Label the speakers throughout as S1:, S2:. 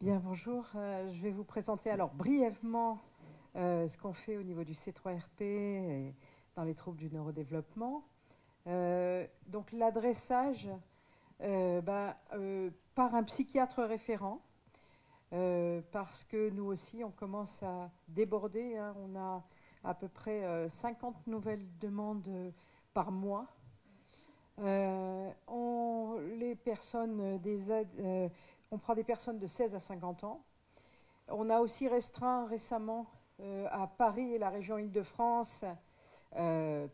S1: Bien, bonjour. Je vais vous présenter alors brièvement ce qu'on fait au niveau du C3RP et dans les troubles du neurodéveloppement. Donc l'adressage par un psychiatre référent, parce que nous aussi on commence à déborder, hein. On a à peu près 50 nouvelles demandes par mois. Les personnes on prend des personnes de 16 à 50 ans. On a aussi restreint récemment à Paris et la région Île-de-France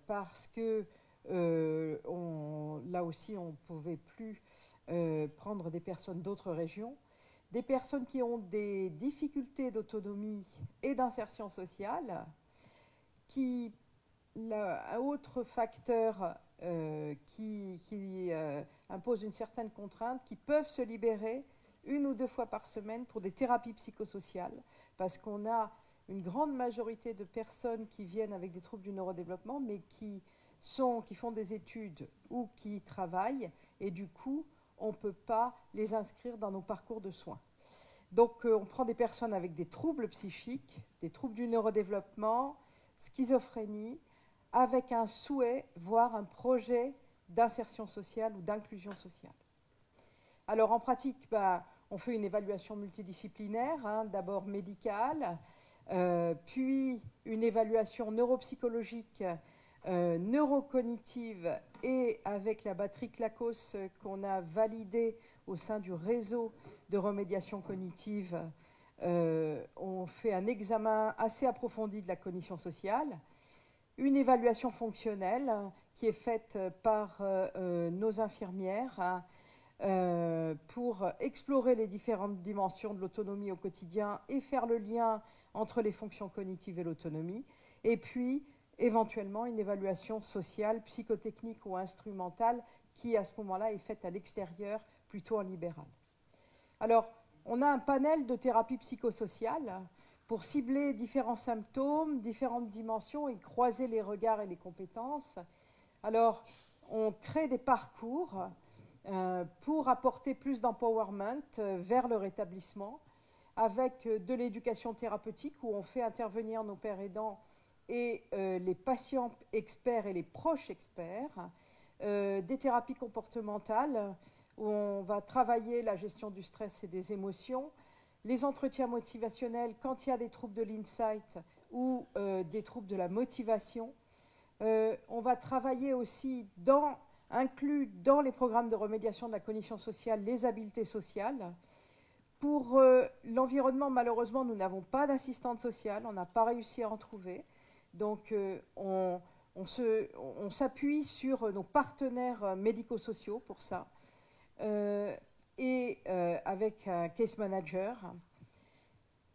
S1: parce que là aussi on ne pouvait plus prendre des personnes d'autres régions. Des personnes qui ont des difficultés d'autonomie et d'insertion sociale, un autre facteur qui impose une certaine contrainte, qui peuvent se libérer 1 ou 2 fois par semaine pour des thérapies psychosociales, parce qu'on a une grande majorité de personnes qui viennent avec des troubles du neurodéveloppement, mais qui font des études ou qui travaillent, et du coup, on ne peut pas les inscrire dans nos parcours de soins. Donc, on prend des personnes avec des troubles psychiques, des troubles du neurodéveloppement, schizophrénie, avec un souhait, voire un projet d'insertion sociale ou d'inclusion sociale. Alors en pratique, on fait une évaluation multidisciplinaire, hein, d'abord médicale, puis une évaluation neuropsychologique, neurocognitive, et avec la batterie Clacos qu'on a validée au sein du réseau de remédiation cognitive, on fait un examen assez approfondi de la cognition sociale, une évaluation fonctionnelle qui est faite par nos infirmières pour explorer les différentes dimensions de l'autonomie au quotidien et faire le lien entre les fonctions cognitives et l'autonomie, et puis éventuellement une évaluation sociale, psychotechnique ou instrumentale qui à ce moment-là est faite à l'extérieur, plutôt en libéral. Alors, on a un panel de thérapies psychosociales pour cibler différents symptômes, différentes dimensions et croiser les regards et les compétences. Alors, on crée des parcours pour apporter plus d'empowerment vers le rétablissement, avec de l'éducation thérapeutique où on fait intervenir nos pairs aidants et les patients experts et les proches experts, des thérapies comportementales où on va travailler la gestion du stress et des émotions, les entretiens motivationnels quand il y a des troubles de l'insight ou des troubles de la motivation. On va travailler aussi inclus dans les programmes de remédiation de la cognition sociale, les habiletés sociales. Pour l'environnement, malheureusement, nous n'avons pas d'assistante sociale, on n'a pas réussi à en trouver. Donc, on s'appuie sur nos partenaires médico-sociaux pour ça, avec un case manager.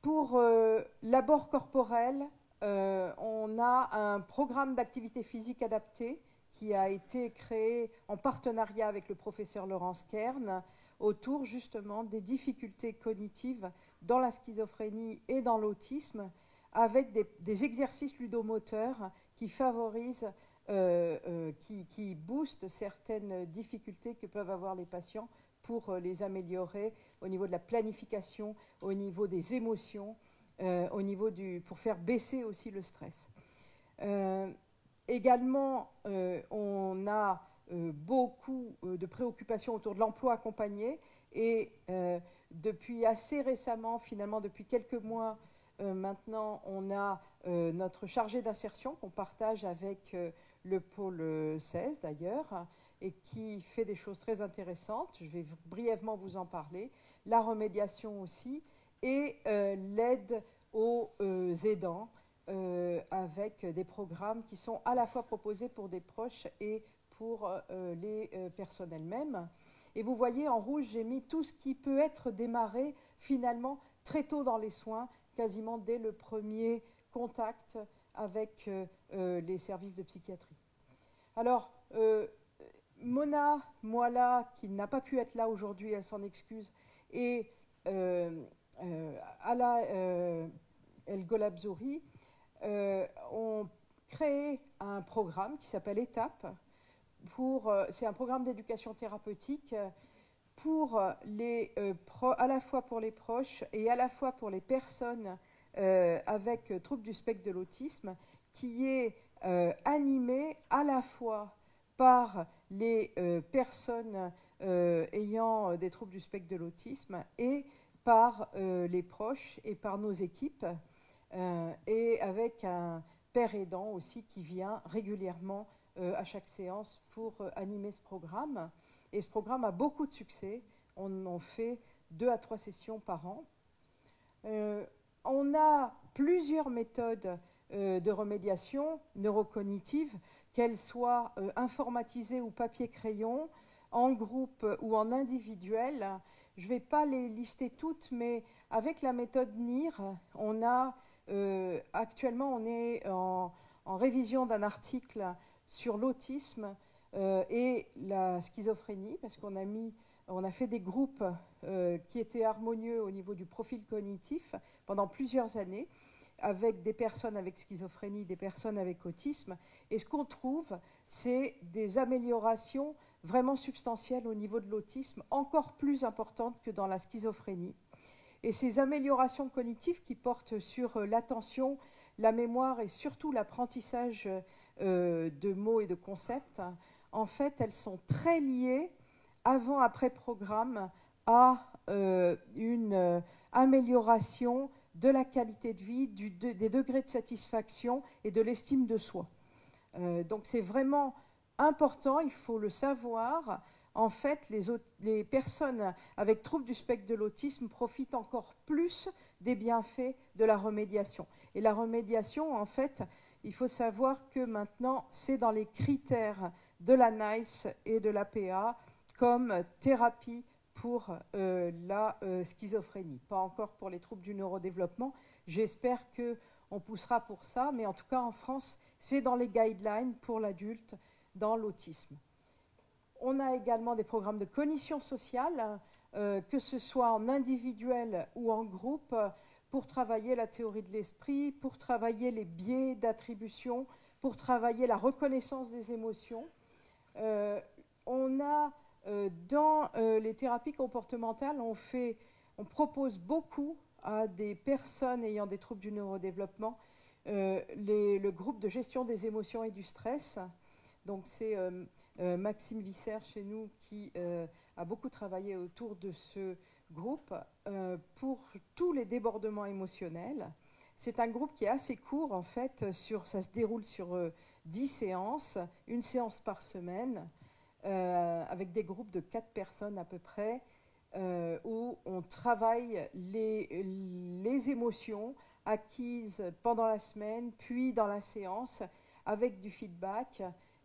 S1: Pour l'abord corporel, on a un programme d'activité physique adaptée qui a été créé en partenariat avec le professeur Laurence Kern autour justement des difficultés cognitives dans la schizophrénie et dans l'autisme, avec des exercices ludomoteurs qui favorisent, qui boostent certaines difficultés que peuvent avoir les patients pour les améliorer au niveau de la planification, au niveau des émotions, pour faire baisser aussi le stress. Également, on a beaucoup de préoccupations autour de l'emploi accompagné, et depuis assez récemment, finalement depuis quelques mois maintenant, on a notre chargé d'insertion qu'on partage avec le pôle 16 d'ailleurs, et qui fait des choses très intéressantes. Je vais brièvement vous en parler. La remédiation aussi, et l'aide aux aidants, avec des programmes qui sont à la fois proposés pour des proches et pour les personnes elles-mêmes. Et vous voyez, en rouge, j'ai mis tout ce qui peut être démarré finalement très tôt dans les soins, quasiment dès le premier contact avec les services de psychiatrie. Alors, Mona Moala, qui n'a pas pu être là aujourd'hui, elle s'en excuse, et Ala El Golabzouri ont créé un programme qui s'appelle Étape. C'est un programme d'éducation thérapeutique à la fois pour les proches et à la fois pour les personnes avec troubles du spectre de l'autisme, qui est animé à la fois par les personnes ayant des troubles du spectre de l'autisme et par les proches et par nos équipes, et avec un père aidant aussi qui vient régulièrement à chaque séance pour animer ce programme. Et ce programme a beaucoup de succès. On en fait 2 à 3 sessions par an. On a plusieurs méthodes de remédiation neurocognitive, qu'elles soient informatisées ou papier-crayon, en groupe ou en individuel. Je ne vais pas les lister toutes, mais avec la méthode NIR, actuellement on est en révision d'un article sur l'autisme et la schizophrénie, parce qu'on a fait des groupes qui étaient harmonieux au niveau du profil cognitif pendant plusieurs années, avec des personnes avec schizophrénie, des personnes avec autisme. Et ce qu'on trouve, c'est des améliorations vraiment substantielles au niveau de l'autisme, encore plus importantes que dans la schizophrénie. Et ces améliorations cognitives qui portent sur l'attention, la mémoire et surtout l'apprentissage de mots et de concepts, en fait, elles sont très liées, avant-après programme, à une amélioration de la qualité de vie, des degrés de satisfaction et de l'estime de soi. Donc c'est vraiment important, il faut le savoir. En fait, les personnes avec troubles du spectre de l'autisme profitent encore plus des bienfaits de la remédiation. Et la remédiation, en fait, il faut savoir que maintenant, c'est dans les critères de la NICE et de l'APA comme thérapie pour la schizophrénie. Pas encore pour les troubles du neurodéveloppement. J'espère qu'on poussera pour ça, mais en tout cas, en France, c'est dans les guidelines pour l'adulte dans l'autisme. On a également des programmes de cognition sociale, que ce soit en individuel ou en groupe, pour travailler la théorie de l'esprit, pour travailler les biais d'attribution, pour travailler la reconnaissance des émotions. On a dans les thérapies comportementales, on propose beaucoup à des personnes ayant des troubles du neurodéveloppement le groupe de gestion des émotions et du stress. Donc c'est Maxime Visser chez nous qui a beaucoup travaillé autour de ce groupe pour tous les débordements émotionnels. C'est un groupe qui est assez court en fait, ça se déroule sur 10 séances, une séance par semaine, avec des groupes de 4 personnes à peu près, où on travaille les émotions acquises pendant la semaine, puis dans la séance, avec du feedback,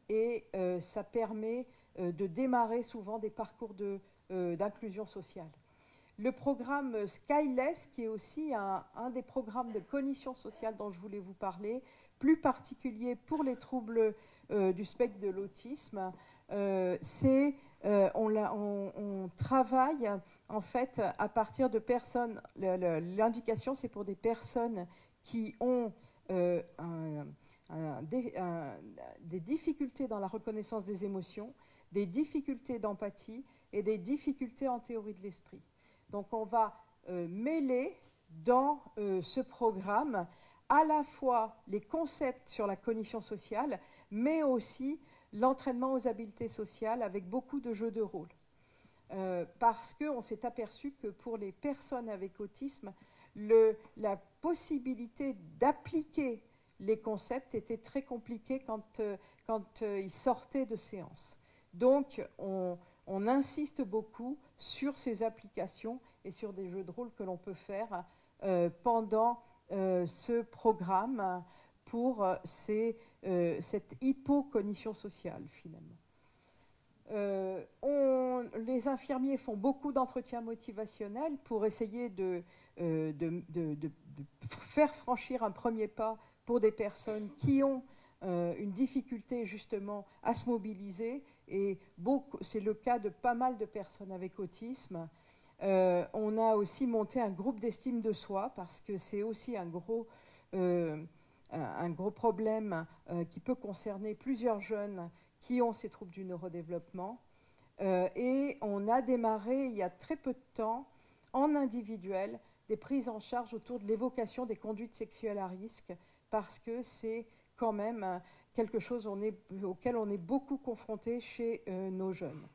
S1: et ça permet de démarrer souvent des parcours d'inclusion sociale. Le programme Skyless, qui est aussi un des programmes de cognition sociale dont je voulais vous parler, plus particulier pour les troubles du spectre de l'autisme, on travaille en fait à partir de personnes, l'indication c'est pour des personnes qui ont des difficultés dans la reconnaissance des émotions, des difficultés d'empathie et des difficultés en théorie de l'esprit. Donc on va mêler dans ce programme à la fois les concepts sur la cognition sociale, mais aussi l'entraînement aux habiletés sociales avec beaucoup de jeux de rôle. Parce qu'on s'est aperçu que pour les personnes avec autisme, la possibilité d'appliquer les concepts était très compliquée quand ils sortaient de séance. Donc on insiste beaucoup sur ces applications et sur des jeux de rôle que l'on peut faire pendant ce programme pour cette hypocognition sociale, finalement. Les infirmiers font beaucoup d'entretiens motivationnels pour essayer de faire franchir un premier pas pour des personnes qui ont une difficulté justement à se mobiliser, et c'est le cas de pas mal de personnes avec autisme. On a aussi monté un groupe d'estime de soi parce que c'est aussi un gros problème qui peut concerner plusieurs jeunes qui ont ces troubles du neurodéveloppement. Et on a démarré il y a très peu de temps, en individuel, des prises en charge autour de l'évocation des conduites sexuelles à risque, parce que c'est quand même quelque chose auquel on est beaucoup confronté chez nos jeunes.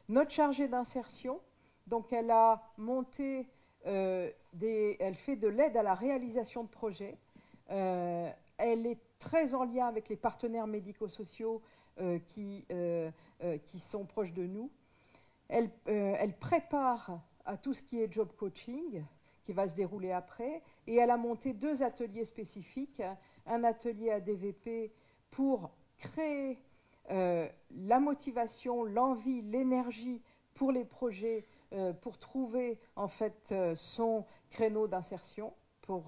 S1: Notre chargée d'insertion, donc elle a monté, elle fait de l'aide à la réalisation de projets. Elle est très en lien avec les partenaires médico-sociaux qui sont proches de nous. Elle prépare à tout ce qui est job coaching, qui va se dérouler après, et elle a monté 2 ateliers spécifiques, un atelier à DVP pour créer la motivation, l'envie, l'énergie pour les projets, pour trouver en fait son créneau d'insertion pour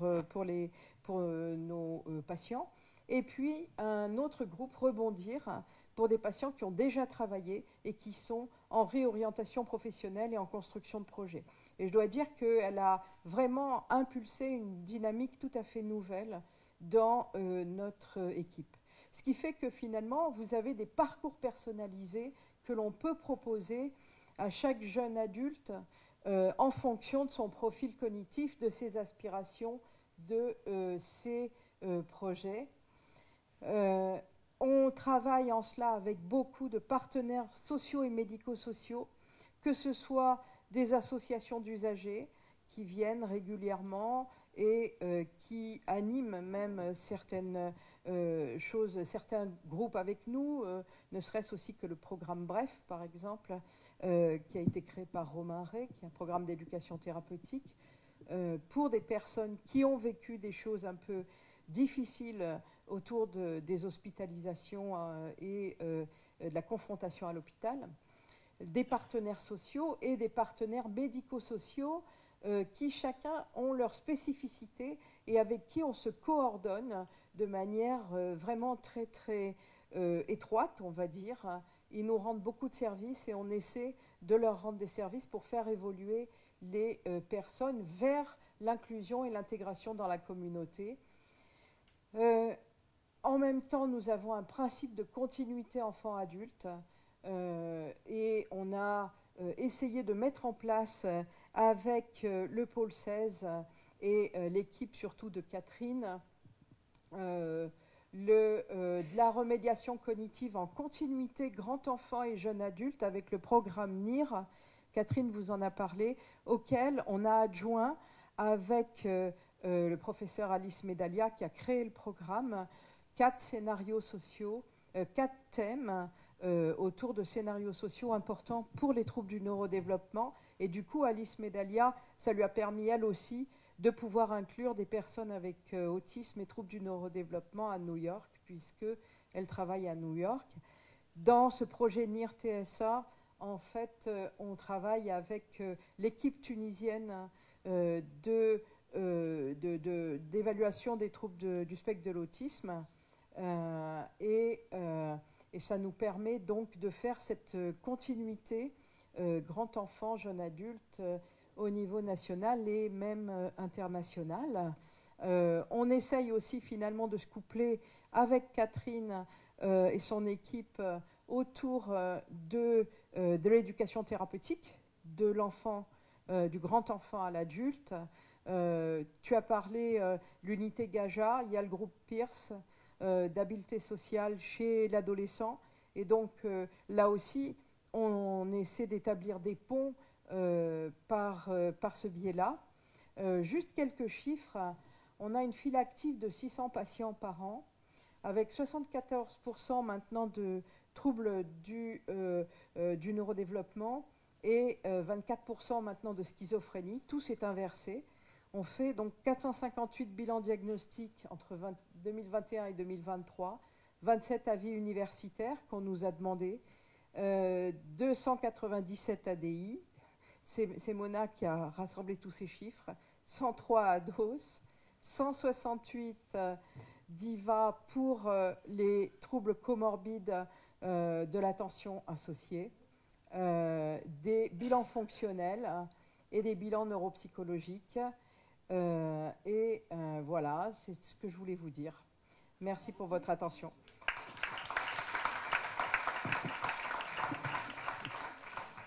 S1: nos patients. Et puis un autre groupe, Rebondir, pour des patients qui ont déjà travaillé et qui sont en réorientation professionnelle et en construction de projets. Et je dois dire qu'elle a vraiment impulsé une dynamique tout à fait nouvelle dans notre équipe. Ce qui fait que finalement, vous avez des parcours personnalisés que l'on peut proposer à chaque jeune adulte en fonction de son profil cognitif, de ses aspirations, de ses projets. On travaille en cela avec beaucoup de partenaires sociaux et médico-sociaux, que ce soit des associations d'usagers qui viennent régulièrement et qui animent même certaines choses, certains groupes avec nous, ne serait-ce aussi que le programme Bref, par exemple, qui a été créé par Romain Ray, qui est un programme d'éducation thérapeutique, pour des personnes qui ont vécu des choses un peu difficiles autour des hospitalisations et de la confrontation à l'hôpital, des partenaires sociaux et des partenaires médico-sociaux qui chacun ont leur spécificité et avec qui on se coordonne de manière vraiment très très étroite, on va dire. Ils nous rendent beaucoup de services et on essaie de leur rendre des services pour faire évoluer les personnes vers l'inclusion et l'intégration dans la communauté. En même temps, nous avons un principe de continuité enfant-adulte et on a essayé de mettre en place avec le pôle 16 et l'équipe surtout de Catherine de la remédiation cognitive en continuité grand enfant et jeune adulte avec le programme NIR, Catherine vous en a parlé, auquel on a adjoint avec le professeur Alice Medalia qui a créé le programme 4 scénarios sociaux, 4 thèmes autour de scénarios sociaux importants pour les troubles du neurodéveloppement. Et du coup, Alice Medalia, ça lui a permis, elle aussi, de pouvoir inclure des personnes avec autisme et troubles du neurodéveloppement à New York, puisqu'elle travaille à New York. Dans ce projet NIR-TSA, en fait, on travaille avec l'équipe tunisienne d'évaluation des troubles du spectre de l'autisme. Et ça nous permet donc de faire cette continuité grand enfant, jeune adulte au niveau national et même international. On essaye aussi finalement de se coupler avec Catherine et son équipe autour de l'éducation thérapeutique de l'enfant, du grand enfant à l'adulte. Tu as parlé l'unité Gaja, il y a le groupe Pierce d'habileté sociale chez l'adolescent. Et donc là aussi, on essaie d'établir des ponts par ce biais-là. Juste quelques chiffres. On a une file active de 600 patients par an, avec 74% maintenant de troubles du neurodéveloppement et 24% maintenant de schizophrénie. Tout s'est inversé. On fait donc 458 bilans diagnostiques entre 2021 et 2023, 27 avis universitaires qu'on nous a demandé, 297 ADI, c'est Mona qui a rassemblé tous ces chiffres, 103 ADOS, 168 DIVA pour les troubles comorbides de l'attention associée, des bilans fonctionnels et des bilans neuropsychologiques. Voilà, c'est ce que je voulais vous dire. Merci pour votre attention.